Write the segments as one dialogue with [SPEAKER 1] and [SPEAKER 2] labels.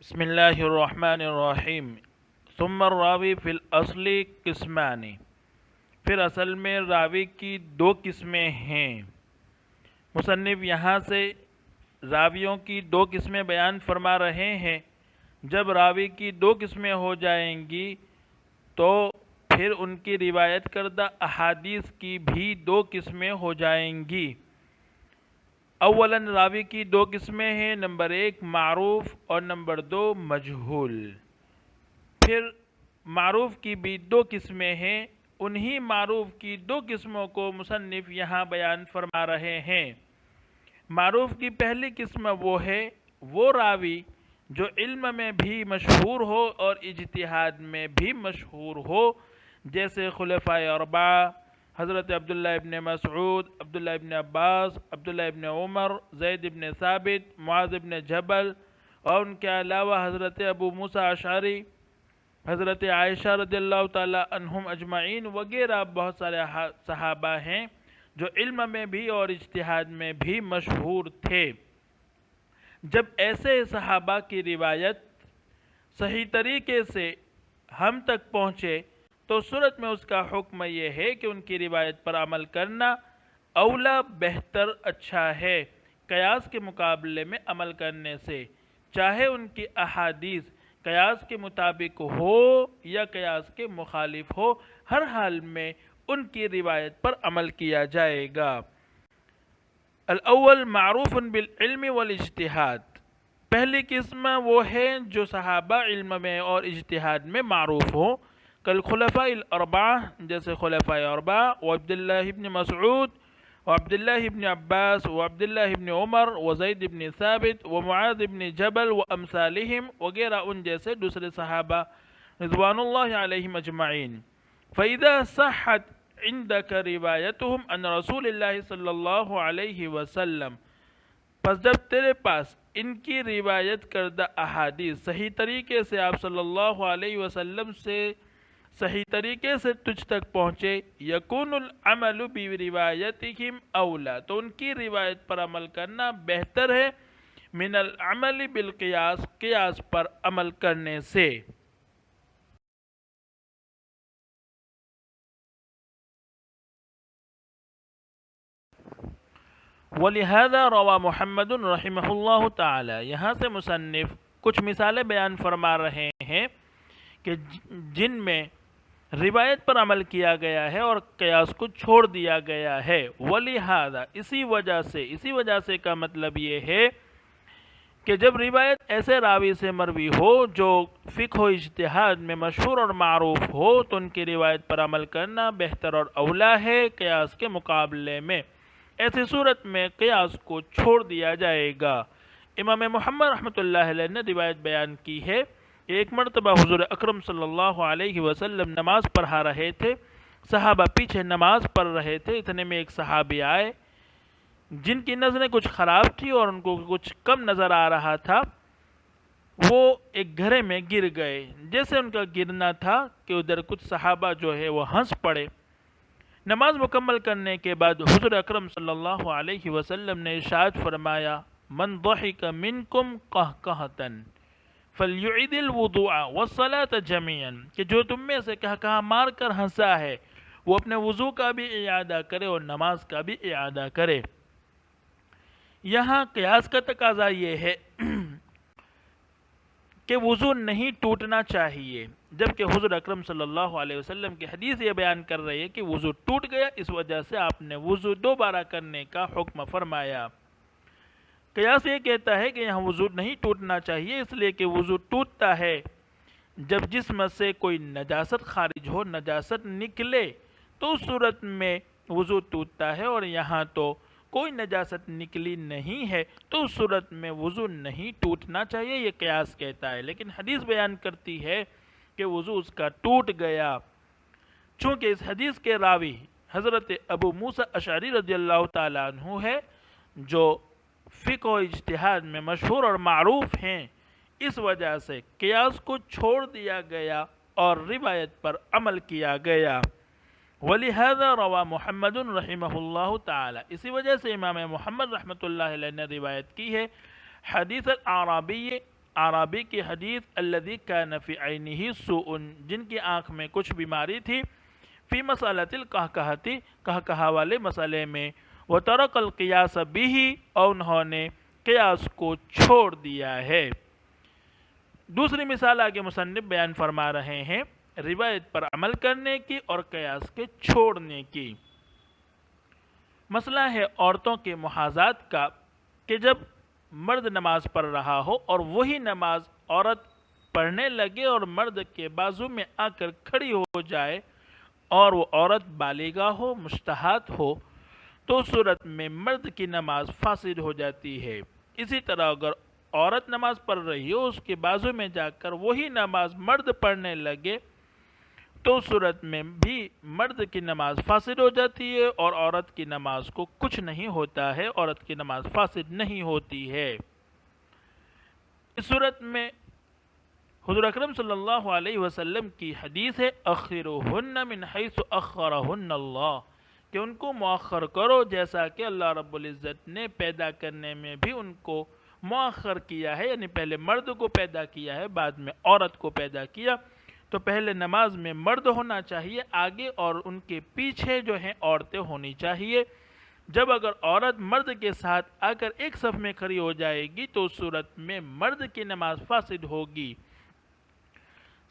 [SPEAKER 1] بسم اللہ الرحمن الرحیم ثم الراوی فی الاصل قسمان، پھر اصل میں راوی کی دو قسمیں ہیں۔ مصنف یہاں سے راویوں کی دو قسمیں بیان فرما رہے ہیں۔ جب راوی کی دو قسمیں ہو جائیں گی تو پھر ان کی روایت کردہ احادیث کی بھی دو قسمیں ہو جائیں گی۔ اولاً راوی کی دو قسمیں ہیں، نمبر ایک معروف اور نمبر دو مجہول۔ پھر معروف کی بھی دو قسمیں ہیں، انہی معروف کی دو قسموں کو مصنف یہاں بیان فرما رہے ہیں۔ معروف کی پہلی قسم وہ راوی جو علم میں بھی مشہور ہو اور اجتہاد میں بھی مشہور ہو، جیسے خلفائے اربعہ حضرت عبداللہ ابن مسعود، عبداللہ ابن عباس، عبداللہ ابن عمر، زید ابن ثابت، معاذ ابن جبل، اور ان کے علاوہ حضرت ابو موسیٰ اشعری، حضرت عائشہ رضی اللہ تعالی عنہم اجمعین وغیرہ بہت سارے صحابہ ہیں جو علم میں بھی اور اجتہاد میں بھی مشہور تھے۔ جب ایسے صحابہ کی روایت صحیح طریقے سے ہم تک پہنچے تو صورت میں اس کا حکم یہ ہے کہ ان کی روایت پر عمل کرنا اولا، بہتر، اچھا ہے قیاس کے مقابلے میں عمل کرنے سے، چاہے ان کی احادیث قیاس کے مطابق ہو یا قیاس کے مخالف ہو، ہر حال میں ان کی روایت پر عمل کیا جائے گا۔ الاول معروف بالعلم والاجتہاد، پہلی قسم وہ ہے جو صحابہ علم میں اور اجتہاد میں معروف ہوں، کالخلفاء الاربعہ، جیسے خلفاء اربعہ، وعبداللہ ابن مسعود، وعبداللہ ابن عباس، وعبداللہ ابن عمر، وزید ابن ثابت، ومعاذ ابن جبل وامثالہم وغیرہ ان جیسے دوسرے صحابہ رضوان اللہ علیہم اجمعین۔ فَإِذَا صَحَّتْ عِنْدَكَ رِوَایَتُهُمْ عَنْ رسول اللہ صلی اللہ علیہ وسلم، پس جب تیرے پاس ان کی روایت کردہ احادیث صحیح طریقے سے آپ صلی اللہ علیہ وسلم سے صحیح طریقے سے تجھ تک پہنچے، یکون العمل بروایتہم اولا، تو ان کی روایت پر عمل کرنا بہتر ہے، من العمل بالقیاس، قیاس پر عمل کرنے سے۔ وَلِهَذَا روى محمد رحمہ اللہ تعالی، یہاں سے مصنف کچھ مثالیں بیان فرما رہے ہیں کہ جن میں روایت پر عمل کیا گیا ہے اور قیاس کو چھوڑ دیا گیا ہے۔ وَلِهَذَا، اسی وجہ سے کا مطلب یہ ہے کہ جب روایت ایسے راوی سے مروی ہو جو فقہ و اجتہاد میں مشہور اور معروف ہو تو ان کی روایت پر عمل کرنا بہتر اور اولا ہے قیاس کے مقابلے میں، ایسی صورت میں قیاس کو چھوڑ دیا جائے گا۔ امام محمد رحمۃ اللہ علیہ نے روایت بیان کی ہے کہ ایک مرتبہ حضور اکرم صلی اللہ علیہ وسلم نماز پڑھا رہے تھے، صحابہ پیچھے نماز پڑھ رہے تھے، اتنے میں ایک صحابی آئے جن کی نظریں کچھ خراب تھی اور ان کو کچھ کم نظر آ رہا تھا، وہ ایک گھرے میں گر گئے۔ جیسے ان کا گرنا تھا کہ ادھر کچھ صحابہ جو ہے وہ ہنس پڑے۔ نماز مکمل کرنے کے بعد حضور اکرم صلی اللہ علیہ وسلم نے ارشاد فرمایا، من ضحک منکم قہقہۃ فلیعد الوضوء والصلاة جميعا، کہ جو تم میں سے کہا مار کر ہنسا ہے وہ اپنے وضو کا بھی اعادہ کرے اور نماز کا بھی اعادہ کرے۔ یہاں قیاس کا تقاضا یہ ہے کہ وضو نہیں ٹوٹنا چاہیے، جبکہ حضور اکرم صلی اللہ علیہ وسلم کی حدیث یہ بیان کر رہی ہے کہ وضو ٹوٹ گیا، اس وجہ سے آپ نے وضو دوبارہ کرنے کا حکم فرمایا۔ قیاس یہ کہتا ہے کہ یہاں وضو نہیں ٹوٹنا چاہیے، اس لیے کہ وضو ٹوٹتا ہے جب جسم سے کوئی نجاست خارج ہو، نجاست نکلے تو اس صورت میں وضو ٹوٹتا ہے، اور یہاں تو کوئی نجاست نکلی نہیں ہے تو اس صورت میں وضو نہیں ٹوٹنا چاہیے، یہ قیاس کہتا ہے۔ لیکن حدیث بیان کرتی ہے کہ وضو اس کا ٹوٹ گیا، چونکہ اس حدیث کے راوی حضرت ابو موسیٰ اشعری رضی اللہ تعالیٰ عنہ ہے جو فقہ و اجتہاد میں مشہور اور معروف ہیں، اس وجہ سے قیاس کو چھوڑ دیا گیا اور روایت پر عمل کیا گیا۔ وَلِهَذَا روى محمد رحمہ اللہ تعالی، اسی وجہ سے امام محمد رحمۃ اللہ علیہ نے روایت کی ہے، حدیث الاعرابی اعرابی کی حدیث الذی کان فی عینہ سوء، جن کی آنکھ میں کچھ بیماری تھی، فی مسألۃ القہقہۃ، قہقہا والے مسئلے میں، وترک القیاس بہ، اور انہوں نے قیاس کو چھوڑ دیا ہے۔ دوسری مثال آگے مصنف بیان فرما رہے ہیں روایت پر عمل کرنے کی اور قیاس کے چھوڑنے کی۔ مسئلہ ہے عورتوں کے محاذات کا، کہ جب مرد نماز پڑھ رہا ہو اور وہی نماز عورت پڑھنے لگے اور مرد کے بازو میں آ کر کھڑی ہو جائے اور وہ عورت بالغہ ہو، مشتہات ہو، تو اس صورت میں مرد کی نماز فاسد ہو جاتی ہے۔ اسی طرح اگر عورت نماز پڑھ رہی ہو، اس کے بازو میں جا کر وہی نماز مرد پڑھنے لگے، تو اس صورت میں بھی مرد کی نماز فاسد ہو جاتی ہے اور عورت کی نماز کو کچھ نہیں ہوتا ہے، عورت کی نماز فاسد نہیں ہوتی ہے۔ اس صورت میں حضور اکرم صلی اللہ علیہ وسلم کی حدیث ہے اخرہن من حیث اخرہن اللہ، کہ ان کو مؤخر کرو جیسا کہ اللہ رب العزت نے پیدا کرنے میں بھی ان کو مؤخر کیا ہے، یعنی پہلے مرد کو پیدا کیا ہے، بعد میں عورت کو پیدا کیا۔ تو پہلے نماز میں مرد ہونا چاہیے آگے، اور ان کے پیچھے جو ہیں عورتیں ہونی چاہیے۔ جب اگر عورت مرد کے ساتھ آ کر ایک صف میں کھڑی ہو جائے گی تو اس صورت میں مرد کی نماز فاسد ہوگی۔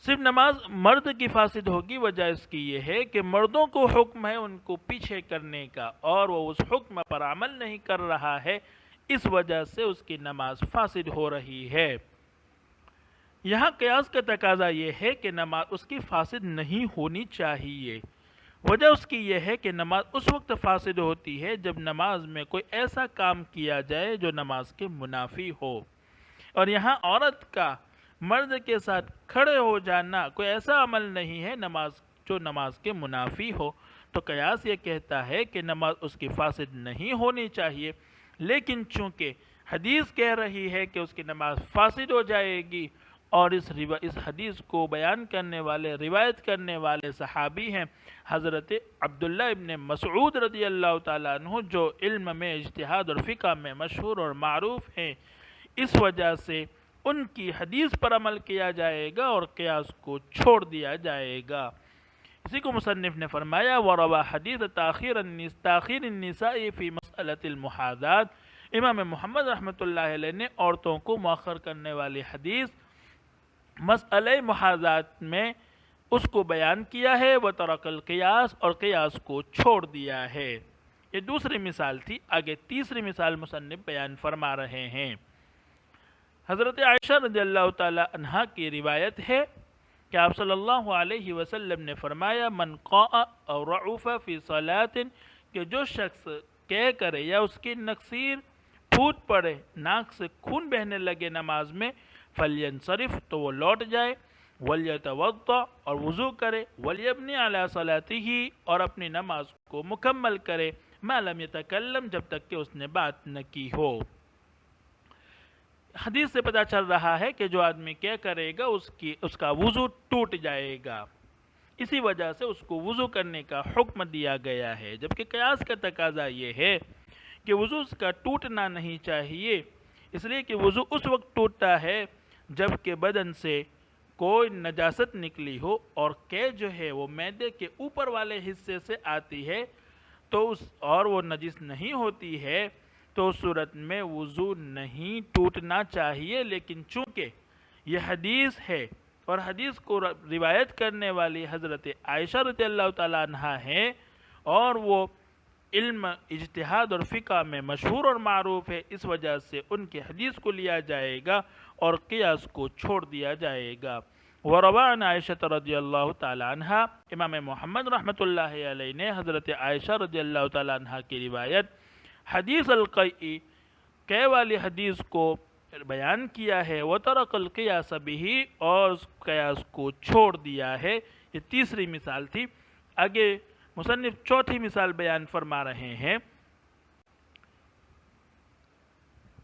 [SPEAKER 1] صرف نماز مرد کی فاسد ہوگی، وجہ اس کی یہ ہے کہ مردوں کو حکم ہے ان کو پیچھے کرنے کا، اور وہ اس حکم پر عمل نہیں کر رہا ہے، اس وجہ سے اس کی نماز فاسد ہو رہی ہے۔ یہاں قیاس کا تقاضا یہ ہے کہ نماز اس کی فاسد نہیں ہونی چاہیے۔ وجہ اس کی یہ ہے کہ نماز اس وقت فاسد ہوتی ہے جب نماز میں کوئی ایسا کام کیا جائے جو نماز کے منافی ہو، اور یہاں عورت کا مرد کے ساتھ کھڑے ہو جانا کوئی ایسا عمل نہیں ہے جو نماز کے منافی ہو، تو قیاس یہ کہتا ہے کہ نماز اس کی فاسد نہیں ہونی چاہیے، لیکن چونکہ حدیث کہہ رہی ہے کہ اس کی نماز فاسد ہو جائے گی، اور اس حدیث کو بیان کرنے والے، روایت کرنے والے صحابی ہیں حضرت عبداللہ ابن مسعود رضی اللہ تعالیٰ عنہ، جو علم میں، اجتہاد اور فقہ میں مشہور اور معروف ہیں، اس وجہ سے ان کی حدیث پر عمل کیا جائے گا اور قیاس کو چھوڑ دیا جائے گا۔ اسی کو مصنف نے فرمایا وَرَوَى حدیث تاخیر النساء فی مسئلۃ المحاذات، امام محمد رحمۃ اللہ علیہ نے عورتوں کو مؤخر کرنے والی حدیث مسئلہ محاذات میں اس کو بیان کیا ہے، وَتَرَكَ الْقِيَاسِ، اور قیاس کو چھوڑ دیا ہے۔ یہ دوسری مثال تھی۔ آگے تیسری مثال مصنف بیان فرما رہے ہیں۔ حضرت عائشہ رضی اللہ تعالی عنہا کی روایت ہے کہ آپ صلی اللہ علیہ وسلم نے فرمایا من قاء او رعف فی صلاۃ، کہ جو شخص کہہ کرے یا اس کی نکسیر پھوٹ پڑے، ناک سے خون بہنے لگے نماز میں، فلینصرف، تو وہ لوٹ جائے، ولیتوضا، اور وضو کرے، ولیبنی علی صلاتہ، اور اپنی نماز کو مکمل کرے، ما لم یتکلم، جب تک کہ اس نے بات نہ کی ہو۔ حدیث سے پتہ چل رہا ہے کہ جو آدمی کیا کرے گا اس کا وضو ٹوٹ جائے گا، اسی وجہ سے اس کو وضو کرنے کا حکم دیا گیا ہے، جبکہ قیاس کا تقاضا یہ ہے کہ وضو اس کا ٹوٹنا نہیں چاہیے، اس لیے کہ وضو اس وقت ٹوٹتا ہے جب کہ بدن سے کوئی نجاست نکلی ہو، اور کہ جو ہے وہ معدے کے اوپر والے حصے سے آتی ہے تو اور وہ نجس نہیں ہوتی ہے، تو اس صورت میں وضو نہیں ٹوٹنا چاہیے۔ لیکن چونکہ یہ حدیث ہے اور حدیث کو روایت کرنے والی حضرت عائشہ رضی اللہ تعالیٰ عنہا ہے، اور وہ علم، اجتہاد اور فقہ میں مشہور اور معروف ہے، اس وجہ سے ان کی حدیث کو لیا جائے گا اور قیاس کو چھوڑ دیا جائے گا۔ وَرَوَى عَنْ عَائِشَةَ رضی اللہ تعالیٰ عنہا، امام محمد رحمۃ اللہ علیہ نے حضرت عائشہ رضی اللہ تعالیٰ عنہا کی روایت حدیث القیء، کہ والی حدیث کو بیان کیا ہے، وَتَرَكَ الْقِيَاسَ بِهِ، اور اس قیاس کو چھوڑ دیا ہے۔ یہ تیسری مثال تھی۔ آگے مصنف چوتھی مثال بیان فرما رہے ہیں۔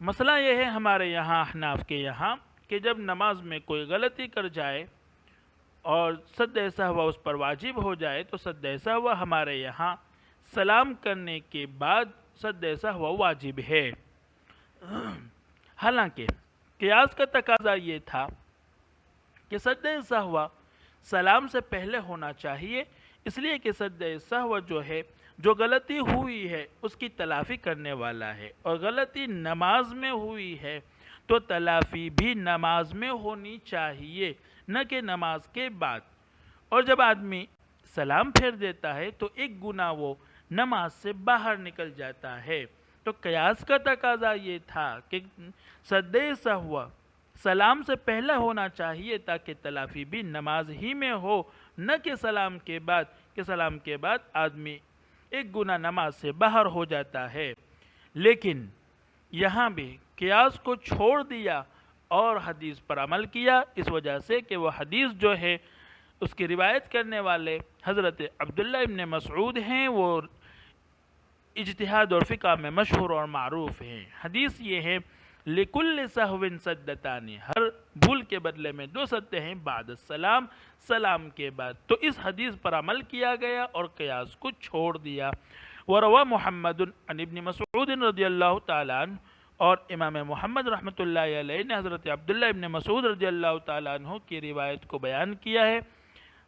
[SPEAKER 1] مسئلہ یہ ہے ہمارے یہاں احناف کے یہاں کہ جب نماز میں کوئی غلطی کر جائے اور سجدہ سہو اس پر واجب ہو جائے، تو سجدہ سہو ہمارے یہاں سلام کرنے کے بعد سجدہ سہو واجب ہے، حالانکہ قیاس کا تقاضا یہ تھا کہ سجدہ سہو سلام سے پہلے ہونا چاہیے، اس لیے کہ سجدہ سہو جو ہے، جو غلطی ہوئی ہے اس کی تلافی کرنے والا ہے، اور غلطی نماز میں ہوئی ہے تو تلافی بھی نماز میں ہونی چاہیے، نہ کہ نماز کے بعد۔ اور جب آدمی سلام پھیر دیتا ہے تو ایک گناہ وہ نماز سے باہر نکل جاتا ہے۔ تو قیاس کا تقاضا یہ تھا کہ سجدہ سہو سلام سے پہلے ہونا چاہیے تاکہ تلافی بھی نماز ہی میں ہو، نہ کہ سلام کے بعد، کہ سلام کے بعد آدمی ایک گناہ نماز سے باہر ہو جاتا ہے۔ لیکن یہاں بھی قیاس کو چھوڑ دیا اور حدیث پر عمل کیا، اس وجہ سے کہ وہ حدیث جو ہے اس کی روایت کرنے والے حضرت عبداللہ ابن مسعود ہیں، وہ اجتہاد اور فقہ میں مشہور اور معروف ہیں۔ حدیث یہ ہے لِكُلِّ سَهْوٍ سَجْدَتَانِ، ہر بھول کے بدلے میں 2 سجدے ہیں بعد السلام، سلام کے بعد۔ تو اس حدیث پر عمل کیا گیا اور قیاس کو چھوڑ دیا۔ وَرَوَى مُحَمَّدٌ عن ابن مسعود رضی اللہ تعالیٰ عنہ، اور امام محمد رحمۃ اللہ علیہ نے حضرت عبداللہ ابن مسعود رضی اللہ تعالیٰ عنہ کی روایت کو بیان کیا ہے،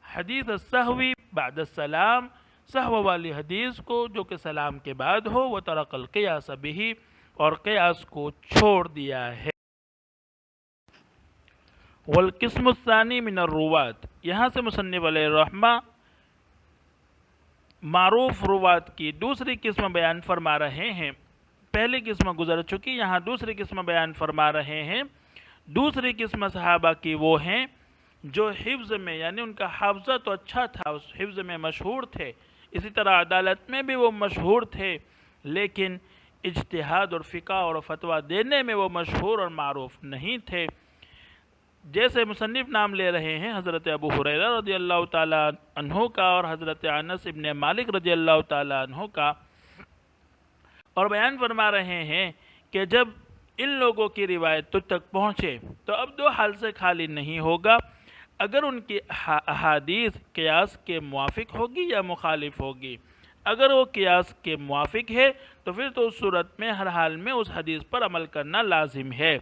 [SPEAKER 1] حدیث السہوی بعد السلام، سہو والی حدیث کو جو کہ سلام کے بعد ہو، وَتَرَكَ الْقِيَاسَ بِهِ، اور قیاس کو چھوڑ دیا ہے۔ والقسم الثانی من الروات، یہاں سے مصنف علیہ الرحمہ معروف روات کی دوسری قسم بیان فرما رہے ہیں۔ پہلی قسم گزر چکی، یہاں دوسری قسم بیان فرما رہے ہیں۔ دوسری قسم صحابہ کی وہ ہیں جو حفظ میں، یعنی ان کا حافظہ تو اچھا تھا، اس حفظ میں مشہور تھے، اسی طرح عدالت میں بھی وہ مشہور تھے، لیکن اجتہاد اور فقہ اور فتویٰ دینے میں وہ مشہور اور معروف نہیں تھے۔ جیسے مصنف نام لے رہے ہیں حضرت ابو ہریرہ رضی اللہ تعالیٰ عنہ کا اور حضرت انس ابن مالک رضی اللہ تعالیٰ عنہ کا، اور بیان فرما رہے ہیں کہ جب ان لوگوں کی روایت تجھ تک پہنچے تو اب 2 حال سے خالی نہیں ہوگا، اگر ان کی احادیث قیاس کے موافق ہوگی یا مخالف ہوگی۔ اگر وہ قیاس کے موافق ہے تو پھر تو اس صورت میں ہر حال میں اس حدیث پر عمل کرنا لازم ہے،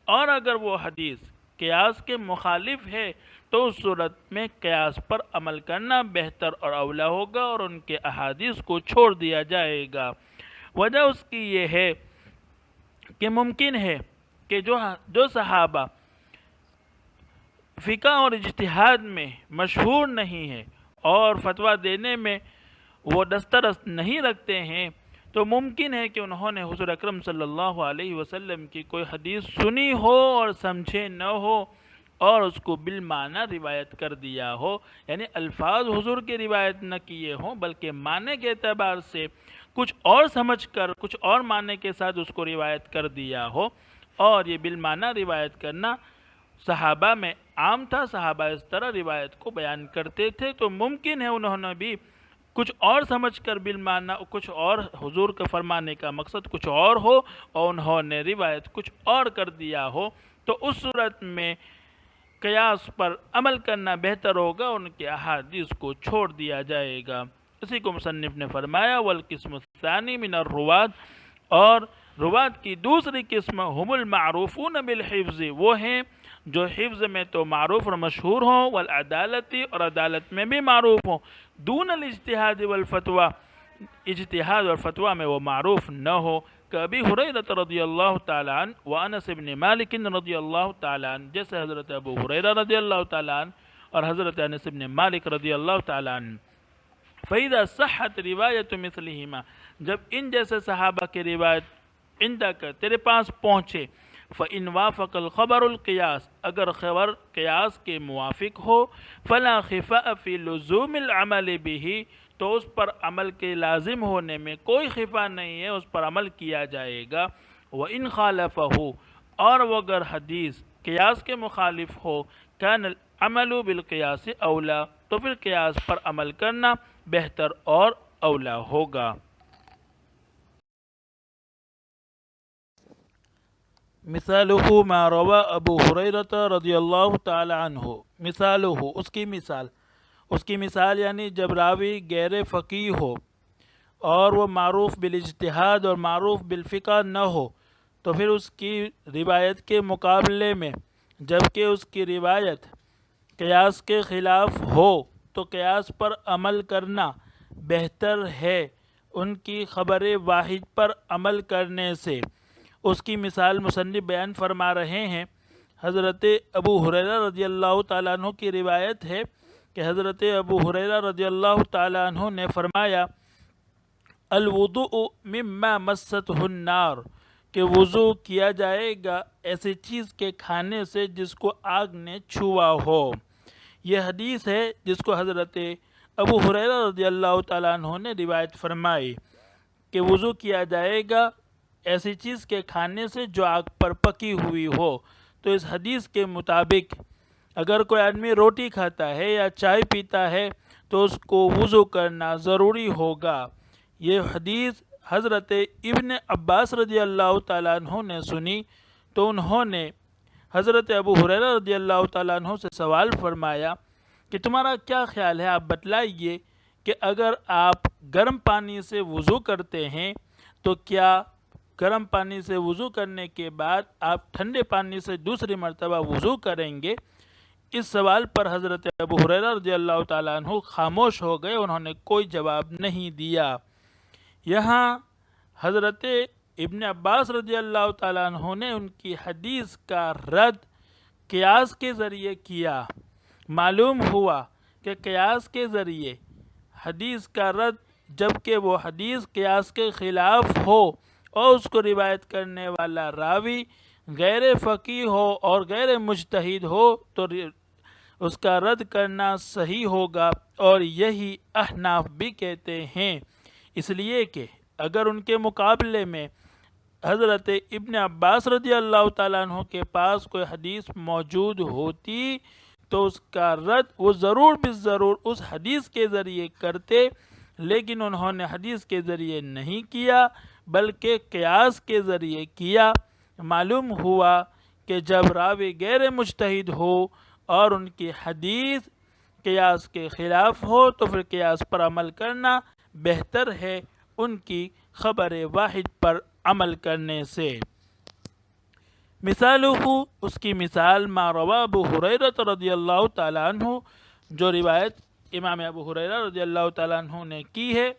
[SPEAKER 1] اور اگر وہ حدیث قیاس کے مخالف ہے تو اس صورت میں قیاس پر عمل کرنا بہتر اور اولا ہوگا اور ان کے احادیث کو چھوڑ دیا جائے گا۔ وجہ اس کی یہ ہے کہ ممکن ہے کہ جو صحابہ فقہ اور اجتہاد میں مشہور نہیں ہے اور فتویٰ دینے میں وہ دسترس نہیں رکھتے ہیں، تو ممکن ہے کہ انہوں نے حضور اکرم صلی اللہ علیہ وسلم کی کوئی حدیث سنی ہو اور سمجھے نہ ہو اور اس کو بالمعنی روایت کر دیا ہو، یعنی الفاظ حضور کی روایت نہ کیے ہوں بلکہ معنی کے اعتبار سے کچھ اور سمجھ کر کچھ اور معنی کے ساتھ اس کو روایت کر دیا ہو، اور یہ بالمعنی روایت کرنا صحابہ میں عام تھا، صحابہ اس طرح روایت کو بیان کرتے تھے، تو ممکن ہے انہوں نے بھی کچھ اور سمجھ کر بالمعنی کچھ اور، حضور کا فرمانے کا مقصد کچھ اور ہو اور انہوں نے روایت کچھ اور کر دیا ہو، تو اس صورت میں قیاس پر عمل کرنا بہتر ہوگا، ان کے احادیث کو چھوڑ دیا جائے گا۔ اسی کو مصنف نے فرمایا والقسم الثانی من الروات، اور روات کی دوسری قسم ہم المعروفون بالحفظ، وہ ہیں جو حفظ میں تو معروف اور مشہور ہوں، والعدالتی، اور عدالت میں بھی معروف ہوں، دون الاجتہاد والفتوہ، اجتہاد اور فتوہ میں وہ معروف نہ ہو، کابی ہریرہ رضی اللہ تعالیٰ عنہ وانس ابن مالک رضی اللہ تعالیٰ عنہ، جیسے حضرت ابو ہریرہ رضی اللہ تعالیٰ عنہ اور حضرت انس ابن مالک رضی اللہ تعالیٰ عنہ۔ فَإِذَا صَحَّتْ رِوَایَةُ مِثْلِهِمَا، جب ان جیسے صحابہ کی روایت عندک تیرے پاس پہنچے، فَإِنْ وَافَقَ الْخَبَرُ الْقِيَاسِ، اگر خبر قیاس کے موافق ہو، فَلَا خِفَاءَ فِي لُزُومِ الْعَمَلِ بِهِ، تو اس پر عمل کے لازم ہونے میں کوئی خفا نہیں ہے، اس پر عمل کیا جائے گا۔ وَإِنْ خَالَفَهُ، اور وہ اگر حدیث قیاس کے مخالف ہو، كَانَ الْعَمَلُ بِالْقِيَاسِ أَوْلَى، تو پھر قیاس پر عمل کرنا بہتر اور اولا ہوگا۔ مثالہ ما روا ابو ہریرہ رضی اللہ تعالی عنہ، مثالہ اس کی مثال یعنی جب راوی غیر فقیہ ہو اور وہ معروف بالاجتہاد اور معروف بالفقہ نہ ہو، تو پھر اس کی روایت کے مقابلے میں جبکہ اس کی روایت قیاس کے خلاف ہو تو قیاس پر عمل کرنا بہتر ہے ان کی خبر واحد پر عمل کرنے سے۔ اس کی مثال مصنف بیان فرما رہے ہیں۔ حضرت ابو ہریرہ رضی اللہ تعالیٰ عنہ کی روایت ہے کہ حضرت ابو ہریرہ رضی اللہ تعالیٰ عنہ نے فرمایا الوضوء مما مستہ النار، کہ وضو کیا جائے گا ایسی چیز کے کھانے سے جس کو آگ نے چھوا ہو۔ یہ حدیث ہے جس کو حضرت ابو ہریرہ رضی اللہ تعالیٰ عنہ نے روایت فرمائی کہ وضو کیا جائے گا ایسی چیز کے کھانے سے جو آگ پر پکی ہوئی ہو۔ تو اس حدیث کے مطابق اگر کوئی آدمی روٹی کھاتا ہے یا چائے پیتا ہے تو اس کو وضو کرنا ضروری ہوگا۔ یہ حدیث حضرت ابن عباس رضی اللہ تعالیٰ عنہ نے سنی تو انہوں نے حضرت ابو ہریرہ رضی اللہ تعالیٰ عنہ سے سوال فرمایا کہ تمہارا کیا خیال ہے، آپ بتلائیے کہ اگر آپ گرم پانی سے وضو کرتے ہیں تو کیا گرم پانی سے وضو کرنے کے بعد آپ ٹھنڈے پانی سے دوسری مرتبہ وضو کریں گے؟ اس سوال پر حضرت ابو ہریرہ رضی اللہ تعالیٰ عنہ خاموش ہو گئے، انہوں نے کوئی جواب نہیں دیا۔ یہاں حضرت ابن عباس رضی اللہ تعالیٰ عنہ نے ان کی حدیث کا رد قیاس کے ذریعے کیا۔ معلوم ہوا کہ قیاس کے ذریعے حدیث کا رد جبکہ وہ حدیث قیاس کے خلاف ہو اور اس کو روایت کرنے والا راوی غیر فقیہ ہو اور غیر مجتہد ہو تو اس کا رد کرنا صحیح ہوگا، اور یہی احناف بھی کہتے ہیں۔ اس لیے کہ اگر ان کے مقابلے میں حضرت ابن عباس رضی اللہ تعالیٰ عنہ کے پاس کوئی حدیث موجود ہوتی تو اس کا رد وہ ضرور بالضرور اس حدیث کے ذریعے کرتے، لیکن انہوں نے حدیث کے ذریعے نہیں کیا بلکہ قیاس کے ذریعے کیا۔ معلوم ہوا کہ جب راوی غیر مجتہد ہو اور ان کی حدیث قیاس کے خلاف ہو تو پھر قیاس پر عمل کرنا بہتر ہے ان کی خبر واحد پر عمل کرنے سے۔ مثالہ، اس کی مثال ما روا ابو ہریرہ رضی اللہ تعالیٰ عنہ، جو روایت امام ابو ہریرہ رضی اللہ تعالیٰ عنہ نے کی ہے،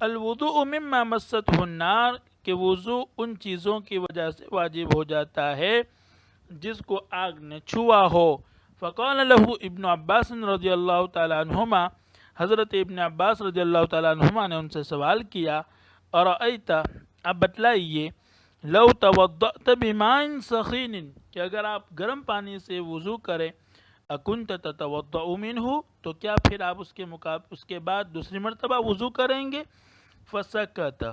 [SPEAKER 1] الوضوء مما مستہ النار، کہ وضو ان چیزوں کی وجہ سے واجب ہو جاتا ہے جس کو آگ نے چھوا ہو۔ فقال له ابن عباس رضی اللہ تعالیٰ عنہما، حضرت ابن عباس رضی اللہ تعالیٰ عنہما نے ان سے سوال کیا، ارأیت، اب بتلائیے، لو توضأت بماء سخین، کہ اگر آپ گرم پانی سے وضو کریں، اکنت تتوضأ منہ، تو کیا پھر آپ اس کے بعد دوسری مرتبہ وضو کریں گے؟ فسکت،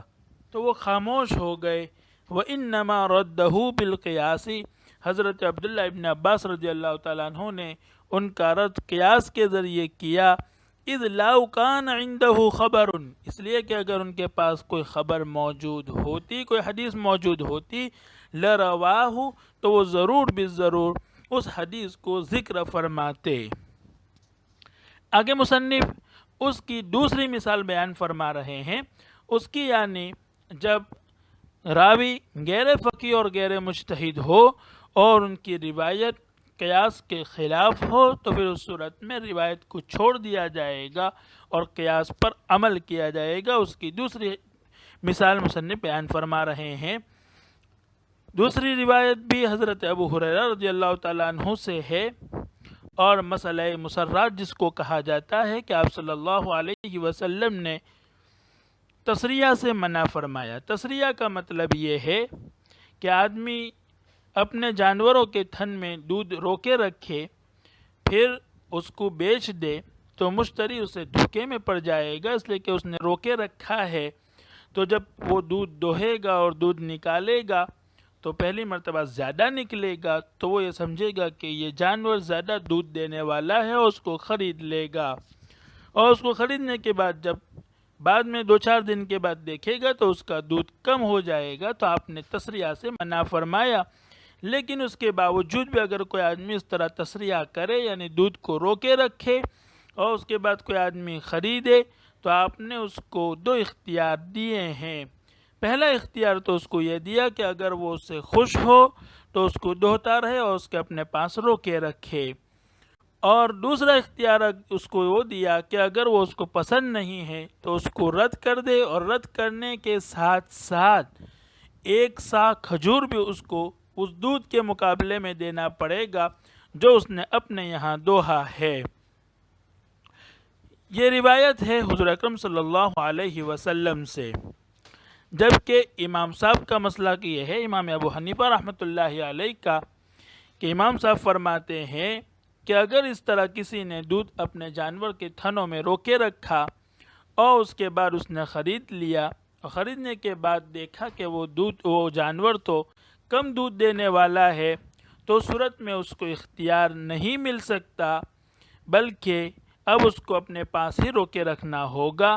[SPEAKER 1] تو وہ خاموش ہو گئے۔ وَإِنَّمَا رَدَّهُ بِالْقِيَاسِ، حضرت عبداللہ ابن عباس رضی اللہ تعالیٰ عنہ نے ان کا رد قیاس کے ذریعے کیا، اذ لو کان عنده خبر، اس لیے کہ اگر ان کے پاس کوئی خبر موجود ہوتی، کوئی حدیث موجود ہوتی، لرواہ، تو وہ ضرور بالضرور اس حدیث کو ذکر فرماتے۔ آگے مصنف اس کی دوسری مثال بیان فرما رہے ہیں، اس کی یعنی جب راوی غیر فقیہ اور غیر مجتہد ہو اور ان کی روایت قیاس کے خلاف ہو تو پھر اس صورت میں روایت کو چھوڑ دیا جائے گا اور قیاس پر عمل کیا جائے گا۔ اس کی دوسری مثال مصنف بیان فرما رہے ہیں۔ دوسری روایت بھی حضرت ابو ہریرہ رضی اللہ تعالیٰ عنہ سے ہے، اور مسئلہ مسرات جس کو کہا جاتا ہے کہ آپ صلی اللہ علیہ وسلم نے تصریہ سے منع فرمایا۔ تصریہ کا مطلب یہ ہے کہ آدمی اپنے جانوروں کے تھن میں دودھ روکے رکھے پھر اس کو بیچ دے تو مشتری اسے دھوکے میں پڑ جائے گا، اس لیے کہ اس نے روکے رکھا ہے۔ تو جب وہ دودھ دوہے گا اور دودھ نکالے گا تو پہلی مرتبہ زیادہ نکلے گا تو وہ یہ سمجھے گا کہ یہ جانور زیادہ دودھ دینے والا ہے اور اس کو خرید لے گا، اور اس کو خریدنے کے بعد جب بعد میں 2-4 دن کے بعد دیکھے گا تو اس کا دودھ کم ہو جائے گا۔ تو آپ نے تصریہ سے منع فرمایا، لیکن اس کے باوجود بھی اگر کوئی آدمی اس طرح تصریہ کرے یعنی دودھ کو روکے رکھے اور اس کے بعد کوئی آدمی خریدے تو آپ نے اس کو 2 اختیار دیے ہیں۔ پہلا اختیار تو اس کو یہ دیا کہ اگر وہ اس سے خوش ہو تو اس کو دہتا رہے اور اس کے اپنے پاس روکے رکھے، اور دوسرا اختیار اس کو وہ دیا کہ اگر وہ اس کو پسند نہیں ہے تو اس کو رد کر دے، اور رد کرنے کے ساتھ ساتھ 1 سا کھجور بھی اس کو اس دودھ کے مقابلے میں دینا پڑے گا جو اس نے اپنے یہاں دوہا ہے۔ یہ روایت ہے حضور اکرم صلی اللہ علیہ وسلم سے، جبکہ امام صاحب کا مسلک یہ ہے، امام ابو حنیفہ رحمۃ اللہ علیہ کا، کہ امام صاحب فرماتے ہیں کہ اگر اس طرح کسی نے دودھ اپنے جانور کے تھنوں میں روکے رکھا اور اس کے بعد اس نے خرید لیا، اور خریدنے کے بعد دیکھا کہ وہ جانور تو کم دودھ دینے والا ہے، تو اس صورت میں اس کو اختیار نہیں مل سکتا، بلکہ اب اس کو اپنے پاس ہی روکے رکھنا ہوگا،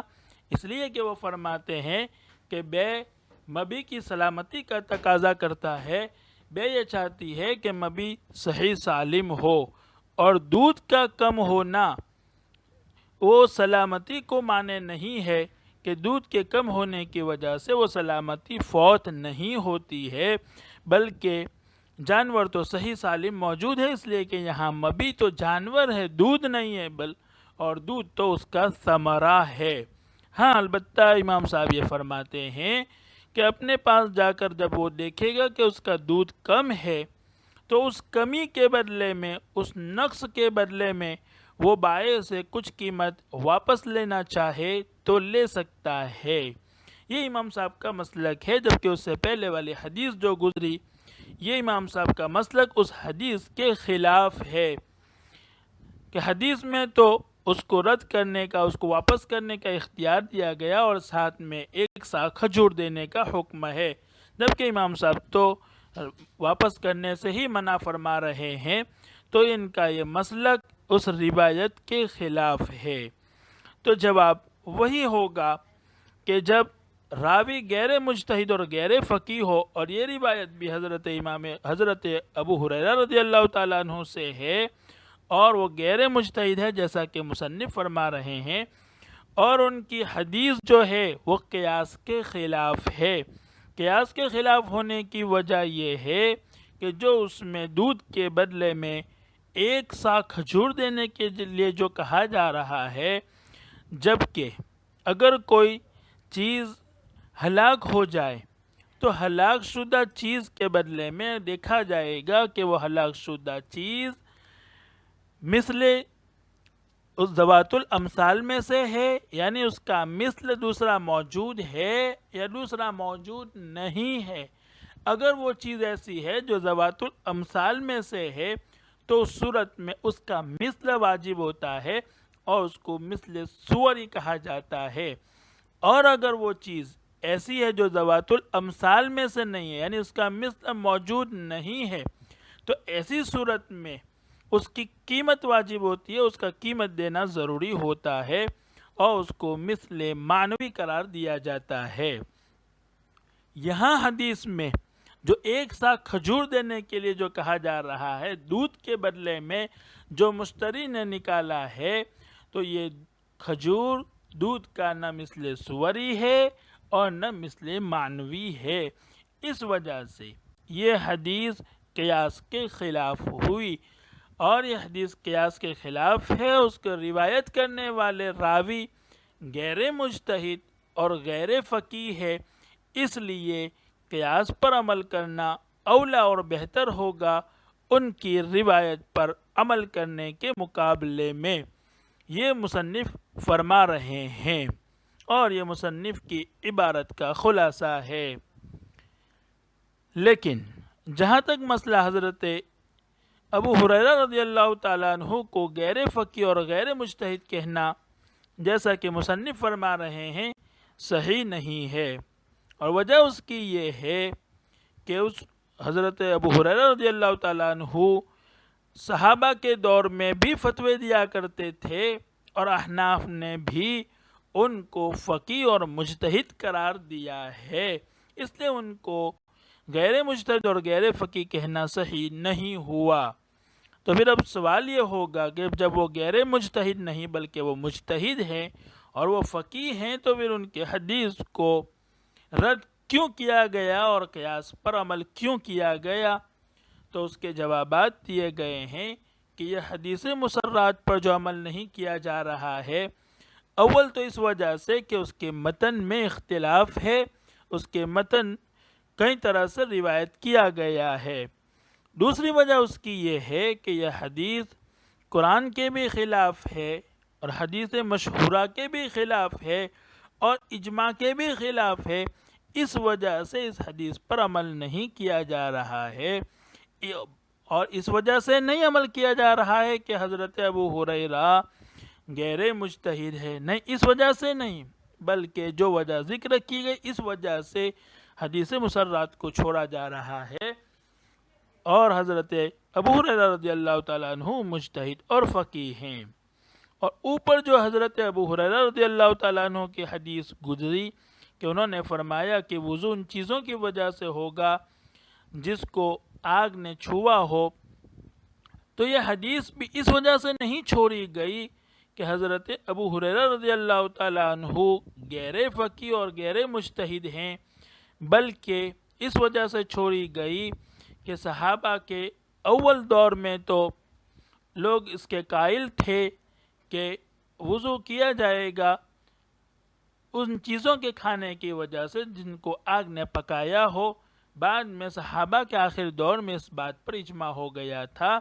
[SPEAKER 1] اس لیے کہ وہ فرماتے ہیں کہ بے مبی کی سلامتی کا تقاضا کرتا ہے، بے یہ چاہتی ہے کہ مبی صحیح سالم ہو، اور دودھ کا کم ہونا وہ سلامتی کو مانے نہیں ہے کہ دودھ کے کم ہونے کی وجہ سے وہ سلامتی فوت نہیں ہوتی ہے، بلکہ جانور تو صحیح سالم موجود ہے، اس لیے کہ یہاں مبی تو جانور ہے، دودھ نہیں ہے، اور دودھ تو اس کا ثمرہ ہے۔ ہاں البتہ امام صاحب یہ فرماتے ہیں کہ اپنے پاس جا کر جب وہ دیکھے گا کہ اس کا دودھ کم ہے تو اس کمی کے بدلے میں، اس نقص کے بدلے میں وہ بائع سے کچھ قیمت واپس لینا چاہے تو لے سکتا ہے۔ یہ امام صاحب کا مسلک ہے، جبکہ اس سے پہلے والی حدیث جو گزری یہ امام صاحب کا مسلک اس حدیث کے خلاف ہے، کہ حدیث میں تو اس کو رد کرنے کا، اس کو واپس کرنے کا اختیار دیا گیا اور ساتھ میں 1 سا کھجور دینے کا حکم ہے، جبکہ امام صاحب تو واپس کرنے سے ہی منع فرما رہے ہیں، تو ان کا یہ مسلک اس روایت کے خلاف ہے۔ تو جواب وہی ہوگا کہ جب راوی غیر مجتہد اور غیر فقیہ ہو، اور یہ روایت بھی حضرت ابو ہریرہ رضی اللہ تعالیٰ عنہ سے ہے، اور وہ غیر مجتہد ہے جیسا کہ مصنف فرما رہے ہیں، اور ان کی حدیث جو ہے وہ قیاس کے خلاف ہے۔ قیاس کے خلاف ہونے کی وجہ یہ ہے کہ جو اس میں دودھ کے بدلے میں 1 سا کھجور دینے کے لیے جو کہا جا رہا ہے، جبکہ اگر کوئی چیز ہلاک ہو جائے تو ہلاک شدہ چیز کے بدلے میں دیکھا جائے گا کہ وہ ہلاک شدہ چیز مثل اس ذوات الامثال میں سے ہے، یعنی اس کا مثل دوسرا موجود ہے یا دوسرا موجود نہیں ہے۔ اگر وہ چیز ایسی ہے جو ذوات الامثال میں سے ہے تو اس صورت میں اس کا مثل واجب ہوتا ہے اور اس کو مثل صوری کہا جاتا ہے، اور اگر وہ چیز ایسی ہے جو ذوات الامثال میں سے نہیں ہے، یعنی اس کا مثل موجود نہیں ہے، تو ایسی صورت میں اس کی قیمت واجب ہوتی ہے، اس کا قیمت دینا ضروری ہوتا ہے اور اس کو مثل معنوی قرار دیا جاتا ہے۔ یہاں حدیث میں جو 1 سا کھجور دینے کے لیے جو کہا جا رہا ہے، دودھ کے بدلے میں جو مشتری نے نکالا ہے، تو یہ کھجور دودھ کا نہ مثل صوری ہے اور نہ مثل معنوی ہے، اس وجہ سے یہ حدیث قیاس کے خلاف ہوئی، اور یہ حدیث قیاس کے خلاف ہے۔ اس کو روایت کرنے والے راوی غیر مجتہد اور غیر فقیہ ہے، اس لیے قیاس پر عمل کرنا اولا اور بہتر ہوگا ان کی روایت پر عمل کرنے کے مقابلے میں، یہ مصنف فرما رہے ہیں، اور یہ مصنف کی عبارت کا خلاصہ ہے۔ لیکن جہاں تک مسئلہ حضرت ابو ہریرہ رضی اللہ تعالیٰ عنہ کو غیر فقیہ اور غیر مجتہد کہنا، جیسا کہ مصنف فرما رہے ہیں، صحیح نہیں ہے، اور وجہ اس کی یہ ہے کہ اس حضرت ابو ہریرہ رضی اللہ تعالیٰ عنہ صحابہ کے دور میں بھی فتوے دیا کرتے تھے، اور احناف نے بھی ان کو فقیہ اور مجتہد قرار دیا ہے، اس لیے ان کو غیر مجتہد اور غیر فقیہ کہنا صحیح نہیں ہوا۔ تو پھر اب سوال یہ ہوگا کہ جب وہ غیر مجتہد نہیں بلکہ وہ مجتہد ہیں اور وہ فقیہ ہیں، تو پھر ان کے حدیث کو رد کیوں کیا گیا اور قیاس پر عمل کیوں کیا گیا؟ تو اس کے جوابات دیے گئے ہیں کہ یہ حدیث مسرات پر جو عمل نہیں کیا جا رہا ہے، اول تو اس وجہ سے کہ اس کے متن میں اختلاف ہے، اس کے متن کئی طرح سے روایت کیا گیا ہے۔ دوسری وجہ اس کی یہ ہے کہ یہ حدیث قرآن کے بھی خلاف ہے اور حدیث مشہورہ کے بھی خلاف ہے اور اجماع کے بھی خلاف ہے، اس وجہ سے اس حدیث پر عمل نہیں کیا جا رہا ہے۔ اور اس وجہ سے نہیں عمل کیا جا رہا ہے کہ حضرت ابو ہریرہ غیر مجتہد ہے، نہیں، اس وجہ سے نہیں، بلکہ جو وجہ ذکر کی گئی اس وجہ سے حدیث مسرات کو چھوڑا جا رہا ہے، اور حضرت ابو ہریرہ رضی اللہ تعالیٰ عنہ مجتہد اور فقیہ ہیں۔ اور اوپر جو حضرت ابو ہریرہ رضی اللہ تعالیٰ عنہ کی حدیث گزری کہ انہوں نے فرمایا کہ وضو ان چیزوں کی وجہ سے ہوگا جس کو آگ نے چھوا ہو، تو یہ حدیث بھی اس وجہ سے نہیں چھوڑی گئی کہ حضرت ابو ہریرہ رضی اللہ تعالیٰ عنہ غیر فقیہ اور غیر مجتہد ہیں، بلکہ اس وجہ سے چھوڑی گئی کہ صحابہ کے اول دور میں تو لوگ اس کے قائل تھے کہ وضو کیا جائے گا ان چیزوں کے کھانے کی وجہ سے جن کو آگ نے پکایا ہو۔ بعد میں صحابہ کے آخر دور میں اس بات پر اجماع ہو گیا تھا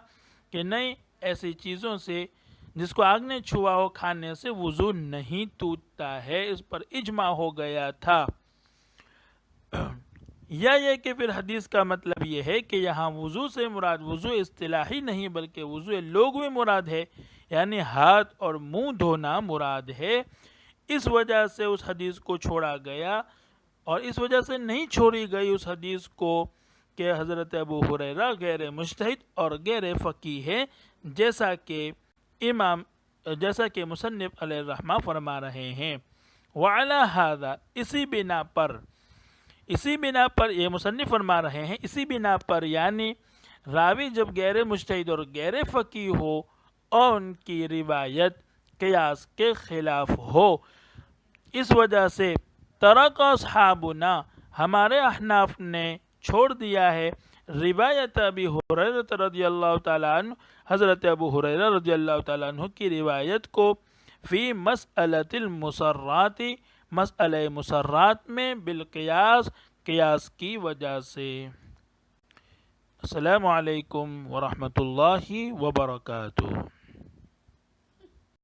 [SPEAKER 1] کہ نہیں، ایسی چیزوں سے جس کو آگ نے چھوا ہو کھانے سے وضو نہیں ٹوٹتا ہے، اس پر اجماع ہو گیا تھا۔ یا یہ کہ پھر حدیث کا مطلب یہ ہے کہ یہاں وضو سے مراد وضو اصطلاحی نہیں بلکہ وضو لغوی مراد ہے، یعنی ہاتھ اور منہ دھونا مراد ہے، اس وجہ سے اس حدیث کو چھوڑا گیا، اور اس وجہ سے نہیں چھوڑی گئی اس حدیث کو کہ حضرت ابو ہریرہ غیر مجتہد اور غیر فقیہ ہے، جیسا کہ مصنف علیہ الرحمہ فرما رہے ہیں۔ وعلی ھذا، اسی بنا پر یہ مصنف فرما رہے ہیں، اسی بنا پر یعنی راوی جب غیر مجتہد اور غیر فقیہ ہو اور ان کی روایت قیاس کے خلاف ہو، اس وجہ سے ترک اصحابنا، ہمارے احناف نے چھوڑ دیا ہے روایت ابی ہریرہ رضی اللہ تعالیٰ عنہ، حضرت ابو ہریرہ رضی اللہ تعالیٰ عنہ کی روایت کو فی مسئلۃ المسرات، مسئلہ مسرات میں بالقیاس، قیاس کی وجہ سے۔ السلام علیکم ورحمۃ اللہ وبرکاتہ۔